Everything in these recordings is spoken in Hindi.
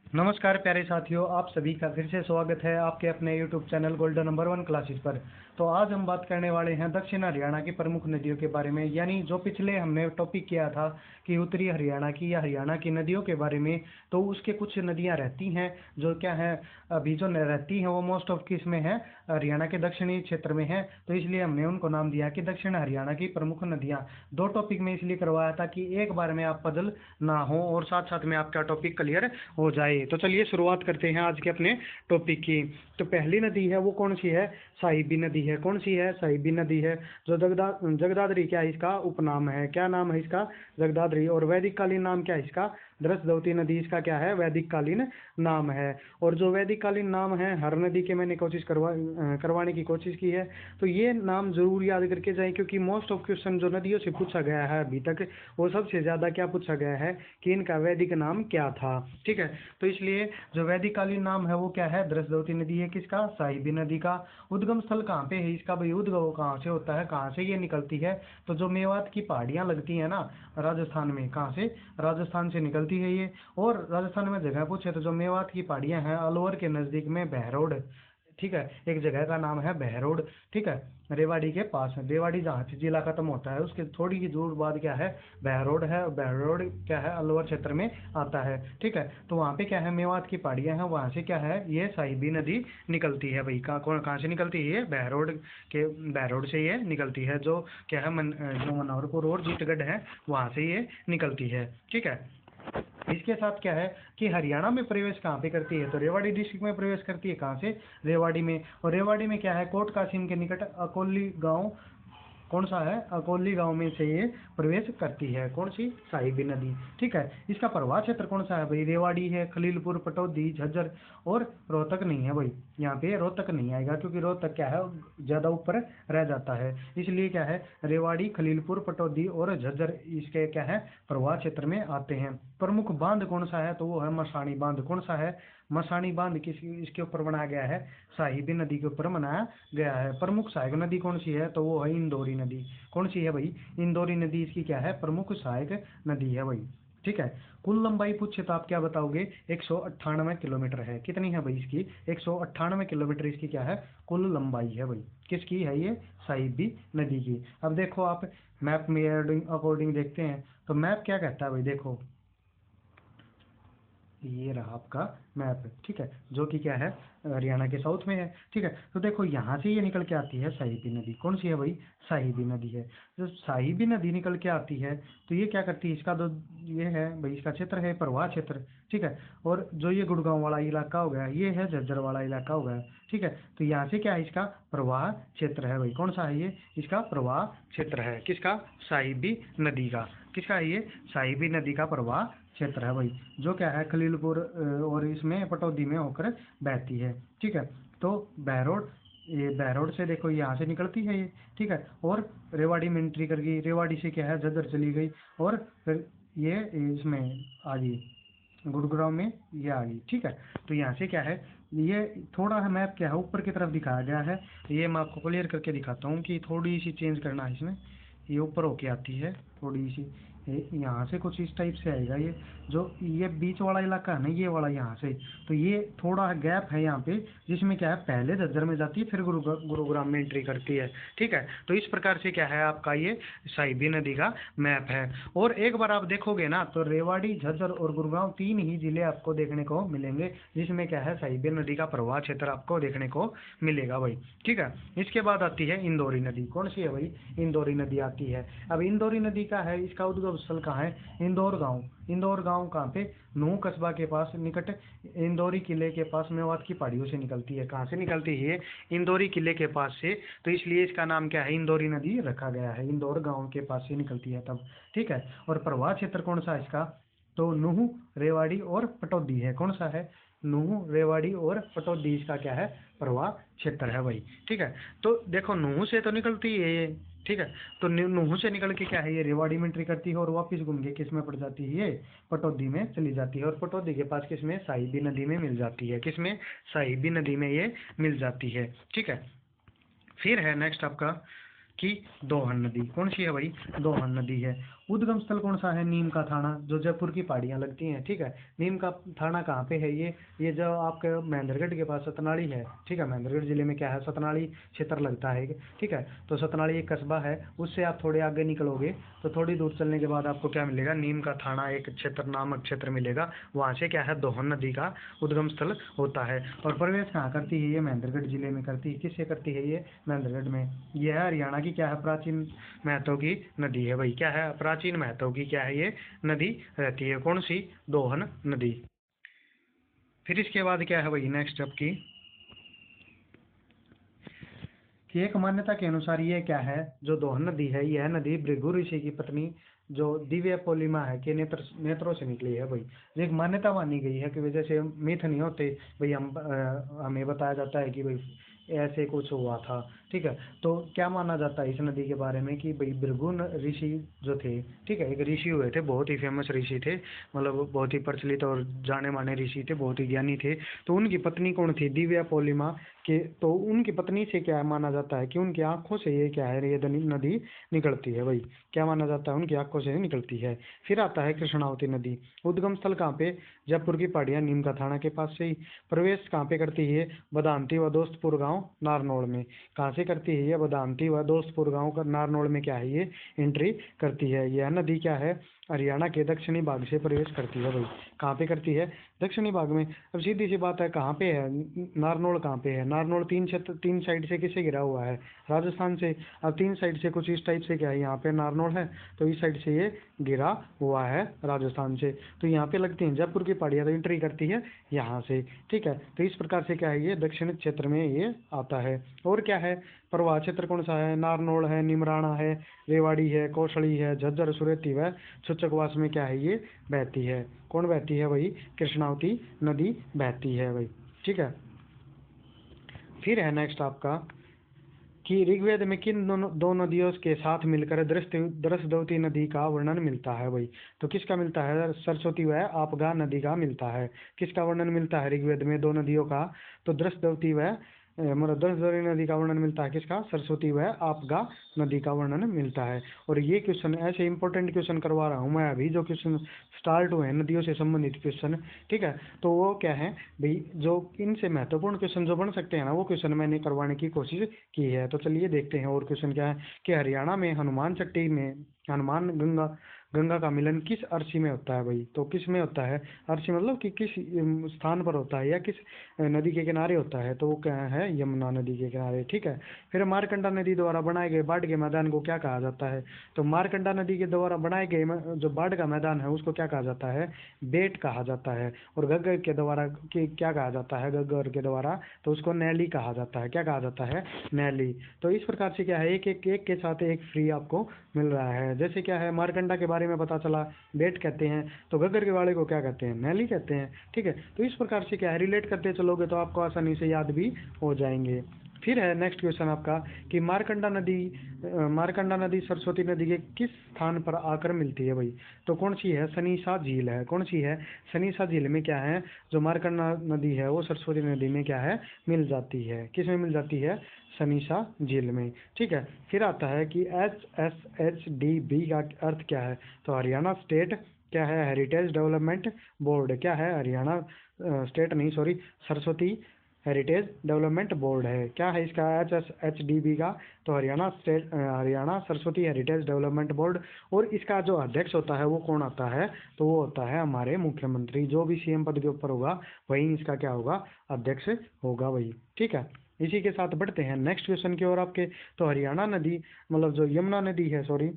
नमस्कार प्यारे साथियों, आप सभी का फिर से स्वागत है आपके अपने YouTube channel golden number 1 classes पर। तो आज हम बात करने वाले हैं दक्षिण हरियाणा की प्रमुख नदियों के बारे में। यानी जो पिछले हमने टॉपिक किया था कि उत्तरी हरियाणा की या हरियाणा की नदियों के बारे में, तो उसके कुछ नदियां रहती हैं जो क्या है, अभी जो रहती हैं वो मोस्ट ऑफ किस में है, हरियाणा के दक्षिणी क्षेत्र में है। तो इसलिए हमने उनको नाम दिया कि दक्षिण हरियाणा की प्रमुख नदियाँ। दो टॉपिक में इसलिए करवाया था कि एक बार में आप पजल ना हो और साथ साथ में आपका टॉपिक क्लियर हो जाए। तो चलिए शुरुआत करते हैं आज के अपने टॉपिक की। तो पहली नदी है वो कौन सी है? साहिबी नदी है। कौन सी है? साहिबी नदी है। जो जगदाद्री क्या है इसका उपनाम है? क्या नाम है इसका? जगदाद्री। और वैदिक कालीन नाम क्या है इसका? दृशद्रवती नदी इसका क्या है? वैदिक कालीन नाम है। और जो वैदिक कालीन नाम है, हर नदी के मैंने करवाने की कोशिश की है। तो ये नाम जरूर याद करके जाए, क्योंकि मोस्ट ऑफ क्वेश्चन जो नदियों से पूछा गया है अभी तक, वो सबसे ज्यादा क्या पूछा गया है कि इनका वैदिक नाम क्या था। ठीक है, तो इसलिए जो वैदिक कालीन नाम है वो क्या है? दृशद्रवती नदी है। किसका? साहिबी नदी का। उद्गम स्थल कहाँ पे है इसका भाई? उद्गम कहाँ से होता है, कहाँ से ये निकलती है? तो जो मेवात की पहाड़ियाँ लगती है ना राजस्थान में, कहाँ से? राजस्थान से निकलती है ये। और राजस्थान में जगह पूछे तो जो मेवात की पहाड़ियाँ हैं, अलवर के नजदीक में बहरोड, ठीक है, एक जगह का नाम है बहरोड। ठीक है, रेवाड़ी के पास है। रेवाड़ी जहाँ से जिला खत्म होता है उसके थोड़ी ही दूर बाद क्या है? बहरोड है। बहरोड क्या है? अलवर क्षेत्र में आता है। ठीक है, तो वहाँ पे क्या है? मेवात की पहाड़ियाँ हैं, वहाँ से क्या है? ये साहिबी नदी निकलती है भाई। कहाँ से निकलती है ये? बहरोड के, बहरोड से ये निकलती है। जो क्या है जो मनोहरपुर और जीतगढ़ है वहाँ से ये निकलती है। ठीक है, इसके साथ क्या है कि हरियाणा में प्रवेश कहाँ पे करती है? तो रेवाड़ी डिस्ट्रिक्ट में प्रवेश करती है। कहाँ से? रेवाड़ी में। और रेवाड़ी में क्या है? कोट कासिम के निकट अकोली गांव, कौन सा है? अकोली गांव में से ये प्रवेश करती है। कौन सी? साहिबी नदी। ठीक है, इसका प्रवाह क्षेत्र कौन सा है भाई? रेवाड़ी है, खलीलपुर, पटौदी, झज्जर और रोहतक नहीं है भाई। यहाँ पे रोहतक नहीं आएगा, क्योंकि रोहतक क्या है, ज्यादा ऊपर रह जाता है। इसलिए क्या है, रेवाड़ी, खलीलपुर, पटौदी और झज्जर इसके क्या है? प्रवाह क्षेत्र में आते हैं। प्रमुख बांध कौन सा है? तो वो है मसाणी बांध। कौन सा है? मसाणी बांध किस इसके ऊपर बनाया गया है? साहिबी नदी के ऊपर बनाया गया है। प्रमुख सहायक नदी कौन सी है? तो वो है इंदौरी नदी। कौन सी है भाई? इंदौरी नदी इसकी क्या है? प्रमुख सहायक नदी है भाई। ठीक है, कुल लंबाई पूछे तो आप क्या बताओगे? 198 किलोमीटर है। कितनी है भाई इसकी? 198 किलोमीटर इसकी क्या है? कुल लंबाई है भाई। किसकी है ये? साहिबी नदी की। अब देखो आप मैप में अकॉर्डिंग देखते हैं, तो मैप क्या कहता है भाई? देखो, ये रहा आपका मैप। ठीक है, जो कि क्या है, हरियाणा के साउथ में है। ठीक है, तो देखो यहाँ से ये निकल के आती है साहिबी नदी। कौन सी है भाई? साहिबी नदी है। जो साहिबी नदी निकल के आती है तो ये क्या करती है? इसका तो ये है भाई, इसका क्षेत्र है प्रवाह क्षेत्र। ठीक है, और जो ये गुड़गांव वाला इलाका हो गया, ये है झज्जर वाला इलाका हो गया। ठीक है, तो यहाँ से क्या है? इसका प्रवाह क्षेत्र है भाई। कौन सा है ये? इसका प्रवाह क्षेत्र है। किसका? साहिबी नदी का। किसका है ये? साहिबी नदी का प्रवाह क्षेत्र है भाई, जो क्या है खलीलपुर और इसमें पटौदी में होकर बहती है। ठीक है, तो बहरोड, ये बहरोड से देखो यहाँ से निकलती है ये। ठीक है, और रेवाड़ी में एंट्री कर गई। रेवाड़ी से क्या है? झज्जर चली गई और फिर ये इसमें आ गई, गुड़गांव में ये आ गई। ठीक है, तो यहाँ से क्या है, ये थोड़ा है मैप क्या है ऊपर की तरफ दिखाया गया है। ये मैं आपको क्लियर करके दिखाता हूँ कि थोड़ी सी चेंज करना है इसमें। ये ऊपर होके आती है थोड़ी सी, यहाँ से कुछ इस टाइप से आएगा। ये जो ये बीच वाला इलाका है ना, ये वाला यहाँ से, तो ये थोड़ा गैप है यहाँ पे, जिसमें क्या है पहले झज्जर में जाती है फिर गुरुग्राम में एंट्री करती है। ठीक है, तो इस प्रकार से क्या है आपका ये साहिबी नदी का मैप है। और एक बार आप देखोगे ना तो रेवाड़ी, झज्जर और गुरुग्राम तीन ही जिले आपको देखने को मिलेंगे, जिसमें क्या है साहिबी नदी का प्रवाह क्षेत्र आपको देखने को मिलेगा भाई। ठीक है, इसके बाद आती है इंदौरी नदी। कौन सी है भाई? इंदौरी नदी आती है। अब इंदौरी नदी का है, इसका उद्गम स्थल कहाँ है? इंदौर गांव। इंदौर गांव कहाँ पे? नूह कस्बा के पास निकट, इंदौरी किले के पास मेवात की पहाड़ियों से निकलती है। कहाँ से निकलती है? इंदौरी किले के पास से। तो इसलिए इसका नाम क्या है? इंदौरी नदी रखा गया है। इंदौर गांव के पास से निकलती है तब। ठीक है, और प्रवाह क्षेत्र कौन सा है इसका? तो नूह, रेवाड़ी और पटौदी है। कौन सा है? नूह, रेवाड़ी और पटौदी इसका क्या है? प्रवाह क्षेत्र है भाई। ठीक है, तो देखो नूह से तो निकलती है ये। ठीक है, तो नूह से निकल के क्या है ये रेवाड़ी में एंट्री करती है और वापस घूम के किस में पड़ जाती है ये? पटौदी में चली जाती है। और पटौदी के पास किसमें? साहिबी नदी में मिल जाती है। किसमें? साहिबी नदी में ये मिल जाती है। ठीक है, फिर है नेक्स्ट आपका कि दोहन नदी। कौन सी है भाई? दोहन नदी है। उद्गम स्थल कौन सा है? नीम का थाना, जो जयपुर की पहाड़ियाँ लगती हैं, ठीक है। नीम का थाना कहाँ पे है? ये जो आपके महेंद्रगढ़ के पास सतनाड़ी है, ठीक है। महेंद्रगढ़ जिले में क्या है? सतनाड़ी क्षेत्र लगता है, ठीक है। तो सतनाड़ी एक कस्बा है, उससे आप थोड़े आगे निकलोगे तो थोड़ी दूर चलने के बाद आपको क्या मिलेगा? नीम का थाना एक क्षेत्र नामक क्षेत्र मिलेगा। वहाँ से क्या है? दोहन नदी का उद्गम स्थल होता है। और प्रवेश कहाँ करती है? ये महेंद्रगढ़ जिले में करती है। किससे करती है? ये महेंद्रगढ़ में। यह है हरियाणा की क्या है? प्राचीन महत्व की नदी है भाई। क्या है? प्राचीन महत्व की क्या है? ये नदी रहती है। कौन सी? दोहन नदी। फिर इसके बाद क्या है भाई? नेक्स्ट आपकी कि एक मान्यता के अनुसार ये क्या है? जो दोहन नदी है, यह नदी भृगु ऋषि की पत्नी जो दिव्य पोलिमा है के नेत्रों से निकली है भाई। एक मान्यता मानी गई है कि वजह से मिथ नहीं होते भाई। हमें बताया जाता है कि भाई ऐसे कुछ हुआ था, ठीक है। तो क्या माना जाता है इस नदी के बारे में कि भाई भृगु ऋषि जो थे, ठीक है, एक ऋषि हुए थे, बहुत ही फेमस ऋषि थे, मतलब बहुत ही प्रचलित और जाने माने ऋषि थे, बहुत ही ज्ञानी थे। तो उनकी पत्नी कौन थी? दिव्या पोलिमा के। तो उनकी पत्नी से क्या माना जाता है कि उनकी आंखों से ये क्या है? ये नदी निकलती है भाई। क्या माना जाता है? उनकी आंखों से निकलती है। फिर आता है कृष्णावती नदी। उद्गम स्थल कहाँ पे? जयपुर की पहाड़ियाँ, नीम का थाना के पास से ही। प्रवेश कहाँ पे करती है? बदांती व दोस्तपुर गांव नारनौल में। कहाँ से करती है? ये बदांती व दोस्तपुर गांव का नारनौल में क्या है? ये एंट्री करती है। यह नदी क्या है? हरियाणा के दक्षिणी भाग से प्रवेश करती है भाई। कहाँ पे करती है? दक्षिणी भाग में। अब सीधी सी बात है, कहाँ पे है नारनौल? कहाँ पे है नारनौल? तीन क्षेत्र, तीन साइड से किसे घिरा हुआ है? राजस्थान से। अब तीन साइड से कुछ इस टाइप से क्या है? यहाँ पे नारनौल है, तो इस साइड से ये घिरा हुआ है राजस्थान से। तो यहाँ पे लगती है जयपुर की पहाड़ियाँ, तो एंट्री करती है यहाँ से, ठीक है। तो इस प्रकार से क्या है? ये दक्षिण क्षेत्र में ये आता है। और क्या है? प्रवाह क्षेत्र कौन सा है? नारनौल है, निमराना है, रेवाड़ी है, कौशली है, झज्जर, सुरेती व छुचकवास में क्या है? ये बहती है। कौन बहती है भाई? कृष्णावती नदी बहती है भाई, ठीक है। फिर है नेक्स्ट आपका कि ऋग्वेद में किन दो नदियों के साथ मिलकर दृष्टद्वती नदी का वर्णन मिलता है भाई? तो किसका मिलता है? सरस्वती व आपगा नदी का मिलता है। किसका वर्णन मिलता है ऋग्वेद में? दो नदियों का। तो दृष्टद्वती व मतलब दृष्टद्वती नदी का वर्णन मिलता है किसका? सरस्वती व आपगा नदी का वर्णन मिलता है। और ये क्वेश्चन ऐसे इंपॉर्टेंट क्वेश्चन करवा रहा हूँ मैं अभी, जो क्वेश्चन स्टार्ट हुए हैं नदियों से संबंधित क्वेश्चन, ठीक है। तो वो क्या है भाई? जो इनसे महत्वपूर्ण क्वेश्चन जो बन सकते हैं ना, वो क्वेश्चन मैंने करवाने की कोशिश की है। तो चलिए देखते हैं और क्वेश्चन क्या है कि हरियाणा में हनुमान चट्टी में हनुमान गंगा गंगा का मिलन किस अर्शी में होता है भाई? तो किस में होता है? अर्शी मतलब कि किस स्थान पर होता है या किस नदी के किनारे होता है? तो वो क्या है? यमुना नदी के किनारे, ठीक है। फिर मारकंडा नदी द्वारा बनाए गए बाढ़ के मैदान को क्या कहा जाता है? तो मारकंडा नदी के द्वारा बनाए गए जो बाढ़ का मैदान है उसको क्या कहा जाता है? बेट कहा जाता है। और गग्गर के द्वारा क्या कहा जाता है? गग्गर के द्वारा तो उसको नैली कहा जाता है। क्या कहा जाता है? नैली। तो इस प्रकार से क्या है? एक के साथ एक फ्री आपको मिल रहा है। जैसे क्या है? मारकंडा के बारे में पता चला, बेट कहते हैं। तो गग्गर के वाले को क्या कहते हैं? नैली कहते हैं, ठीक है। तो इस प्रकार से क्या है? रिलेट करते चलोगे तो आपको आसानी से याद भी हो जाएंगे। फिर है नेक्स्ट क्वेश्चन आपका कि मारकंडा नदी सरस्वती नदी के किस स्थान पर आकर मिलती है भाई? तो कौन सी है? सनीसा झील है। कौन सी है? सनीसा झील में क्या है? जो मारकंडा नदी है वो सरस्वती नदी में क्या है? मिल जाती है। किस में मिल जाती है? सनीसा झील में, ठीक है। फिर आता है कि HSHDB का अर्थ क्या है? तो हरियाणा स्टेट क्या है? Heritage development board. क्या है? हरियाणा स्टेट नहीं, sorry, Saraswati heritage development board है। क्या है इसका? HSHDB का? तो Haryana Saraswati heritage development board. और इसका जो अध्यक्ष होता है वो कौन आता है? तो वो होता है हमारे मुख्यमंत्री। जो भी CM पद के ऊपर होगा वही इसका क्या होगा? अध्यक्ष होगा वही, ठीक है। इसी के साथ बढ़ते हैं नेक्स्ट क्वेश्चन की ओर आपके। तो हरियाणा नदी मतलब जो यमुना नदी है, सॉरी,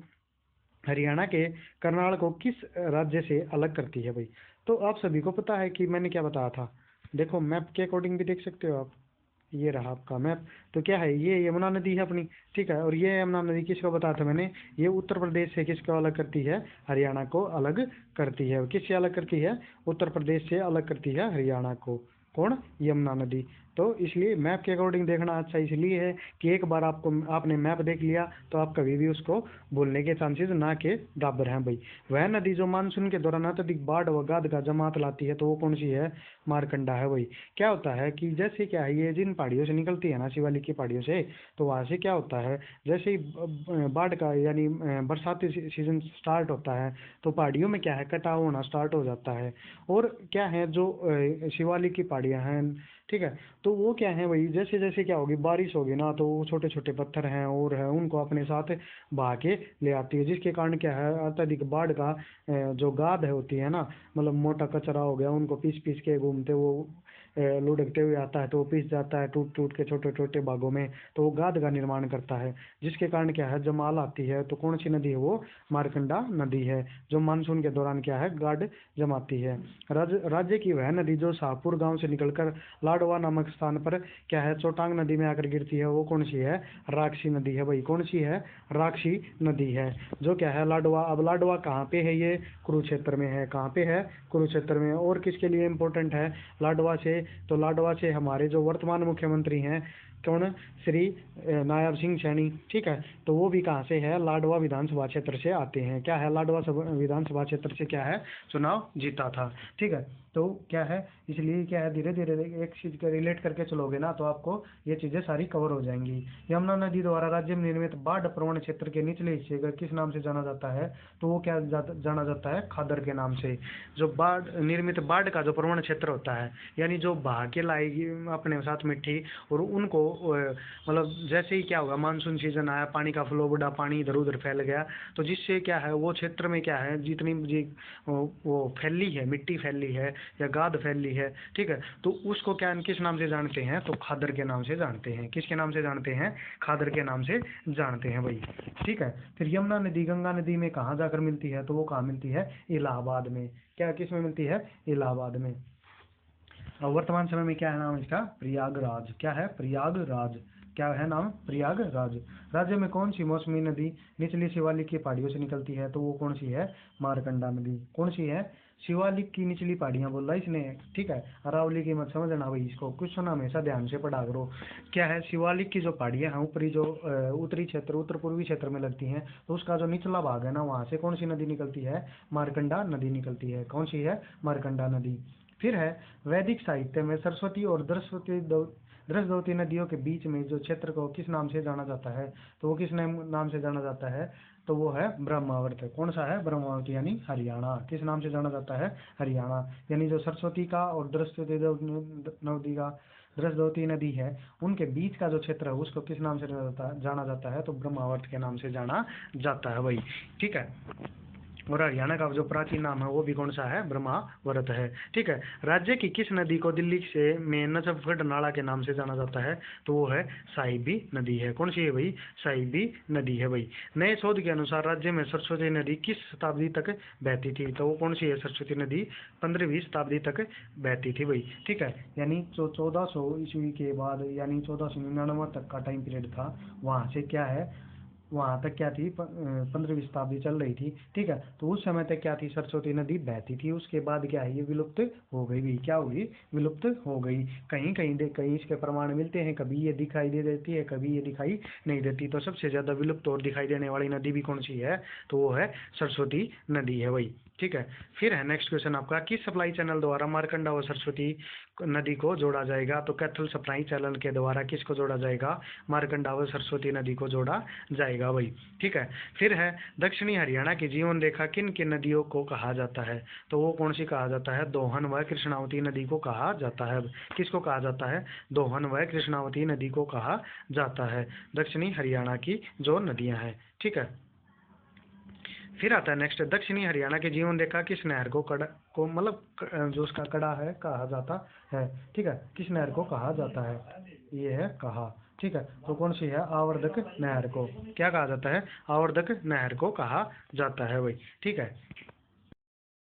हरियाणा के करनाल को किस राज्य से अलग करती है भाई? तो आप सभी को पता है कि मैंने क्या बताया था। देखो मैप के अकॉर्डिंग भी देख सकते हो आप। ये रहा आपका मैप। तो क्या है? ये यमुना नदी है अपनी, ठीक है। और ये यमुना नदी किसको बताया था मैंने? ये उत्तर प्रदेश से किसको अलग करती है? हरियाणा को अलग करती है। किससे अलग करती है? उत्तर प्रदेश से अलग करती है हरियाणा को। कौन? यमुना नदी। तो इसलिए मैप के अकॉर्डिंग देखना अच्छा इसलिए है कि एक बार आपने मैप देख लिया तो आप कभी भी उसको भूलने के चांसेस ना के बराबर हैं भाई। वह नदी जो मानसून के दौरान अत्यधिक बाढ़ व गाद का जमात लाती है तो वो कौन सी है, मारकंडा है भाई। क्या होता है कि जैसे क्या है ये जिन पहाड़ियों से निकलती है ना, शिवालिक की पहाड़ियों से, तो वहां से क्या होता है जैसे ही बाढ़ का यानी बरसाती सीजन स्टार्ट होता है तो पहाड़ियों में क्या है कटाव होना स्टार्ट हो जाता है। और क्या है जो शिवालिक की पहाड़ियां हैं, ठीक है, तो वो क्या है भाई जैसे जैसे क्या होगी बारिश होगी ना तो वो छोटे छोटे पत्थर हैं और है उनको अपने साथ बहा के ले आती है, जिसके कारण क्या है अत्यधिक बाढ़ का जो गाद है होती है ना, मतलब मोटा कचरा हो गया उनको पीस पीस के घूमते वो लुढ़कते हुए आता है तो वो पिस जाता है टूट टूट के छोटे छोटे भागों में, तो वो गाद का निर्माण करता है, जिसके कारण क्या है जमाल आती है। तो कौन सी नदी है वो, मारकंडा नदी है, जो मानसून के दौरान क्या है गाड जमाती है। राज्य की वह नदी जो शाहपुर गांव से निकलकर लाडवा नामक स्थान पर क्या है चोटांग नदी में आकर गिरती है, वो कौन सी है, राक्षी नदी है भाई। कौन सी है, राक्षी नदी है, जो क्या है लाडवा। अब लाडवा कहाँ पे है, ये कुरुक्षेत्र में है। कहाँ पे है, कुरुक्षेत्र में। और किसके लिए इम्पोर्टेंट है लाडवा से, तो लाडवा से हमारे जो वर्तमान मुख्यमंत्री हैं कौन, श्री नायब सिंह सैनी, ठीक है, तो वो भी कहाँ से है, लाडवा विधानसभा क्षेत्र से आते हैं। क्या है, लाडवा विधानसभा क्षेत्र से क्या है चुनाव जीता था, ठीक है। तो क्या है इसलिए क्या है धीरे धीरे एक चीज का रिलेट करके चलोगे ना तो आपको ये चीजें सारी कवर हो जाएंगी। यमुना नदी द्वारा राज्य में निर्मित बाढ़ प्रवण क्षेत्र के निचले हिस्से का किस नाम से जाना जाता है, तो वो क्या जाना जाता है, खादर के नाम से। जो बाढ़ निर्मित बाढ़ का जो प्रवण क्षेत्र होता है यानी जो बहा के लाएगी अपने साथ मिट्टी, और उनको मतलब जैसे ही क्या होगा मानसून सीजन आया पानी का फ्लो बढ़ा, पानी इधर उधर फैल गया, तो जिससे क्या है वो क्षेत्र में क्या है जितनी भी वो फैली है मिट्टी फैली है या गाद फैली है, ठीक है, तो उसको क्या किस नाम से जानते हैं, तो खादर के नाम से जानते हैं। किसके नाम से जानते हैं, खादर के नाम से जानते हैं भाई, ठीक है। फिर यमुना नदी गंगा नदी में कहाँ जाकर मिलती है, तो वो कहाँ मिलती है, इलाहाबाद में। क्या किस में मिलती है, इलाहाबाद में। और वर्तमान समय में क्या है नाम इसका, प्रयागराज। क्या है, प्रयागराज। क्या है नाम, प्रयागराज। राज्य में कौन सी मौसमी नदी निचली शिवालिक की पहाड़ियों से निकलती है, तो वो कौन सी है, मारकंडा नदी। कौन सी है, शिवालिक की निचली पहाड़ियां बोल रहा है इसने, ठीक है, अरावली की मत समझना भाई, इसको क्वेश्चन हमेशा ध्यान से पढ़ा करो। क्या है, शिवालिक की जो पहाड़ियां हैं ऊपरी जो उत्तरी क्षेत्र उत्तर पूर्वी क्षेत्र में लगती हैं, तो उसका जो निचला भाग है ना वहां से कौन सी नदी निकलती है, मारकंडा नदी निकलती है। कौन सी है, मारकंडा नदी। फिर है वैदिक साहित्य में सरस्वती और दृश्यवती नदियों के बीच में जो क्षेत्र को किस नाम से जाना जाता है, तो वो किस नाम से जाना जाता है, तो वो है ब्रह्मावर्त। कौन सा है, ब्रह्मावर्त यानी हरियाणा। किस नाम से जाना जाता है, हरियाणा। यानी जो सरस्वती का और दृश्यवती नदी है उनके बीच का जो क्षेत्र है उसको किस नाम से जाना जाता है, तो ब्रह्मावर्त के नाम से जाना जाता है भाई, ठीक है। और हरियाणा का जो प्राचीन नाम है वो भी कौन सा है, ब्रह्मावर्त है, ठीक है। राज्य की किस नदी को दिल्ली से में नजफगढ़ नाला के नाम से जाना जाता है, तो वो है साहिबी नदी है। कौन सी है भाई, साहिबी नदी है भाई। नए शोध के अनुसार राज्य में सरस्वती नदी किस शताब्दी तक बहती थी, तो वो कौन सी है, सरस्वती नदी 15वीं शताब्दी तक बहती थी भाई, ठीक है। यानी जो 1400 ईस्वी के बाद यानी 1499 तक का टाइम पीरियड था, वहां से क्या है वहां तक क्या थी, 15वीं शताब्दी चल रही थी, ठीक है। तो उस समय तक क्या थी, सरस्वती नदी बहती थी। उसके बाद क्या है ये विलुप्त हो गई भी, क्या होगी, विलुप्त हो गई। कहीं कहीं कहीं इसके प्रमाण मिलते हैं, कभी ये दिखाई दे देती है कभी ये दिखाई नहीं देती। तो सबसे ज्यादा विलुप्त और दिखाई देने वाली नदी भी कौन सी है, तो वो है सरस्वती नदी है भाई, ठीक है। फिर है नेक्स्ट क्वेश्चन आपका, किस सप्लाई चैनल द्वारा मारकंडा व सरस्वती नदी को जोड़ा जाएगा, तो कैथल सप्लाई चैनल के द्वारा किसको जोड़ा जाएगा, मारकंडा व सरस्वती नदी को जोड़ा जाएगा भाई, ठीक है। फिर है दक्षिणी हरियाणा की जीवन रेखा किन किन नदियों को कहा जाता है, तो वो कौन सी कहा जाता है, दोहन व कृष्णावती नदी को कहा जाता है। किसको कहा जाता है, दोहन व कृष्णावती नदी को कहा जाता है, दक्षिणी हरियाणा की जो नदियां हैं, ठीक है। फिर आता है नेक्स्ट, दक्षिणी हरियाणा की जीवन रेखा किस नहर को मतलब जो उसका कड़ा है कहा जाता है, ठीक है, किस नहर को कहा जाता है, ये है कहा, ठीक है। तो कौन सी है, आवर्धक नहर को क्या कहा जाता है, आवर्धक नहर को कहा जाता है भाई, ठीक है।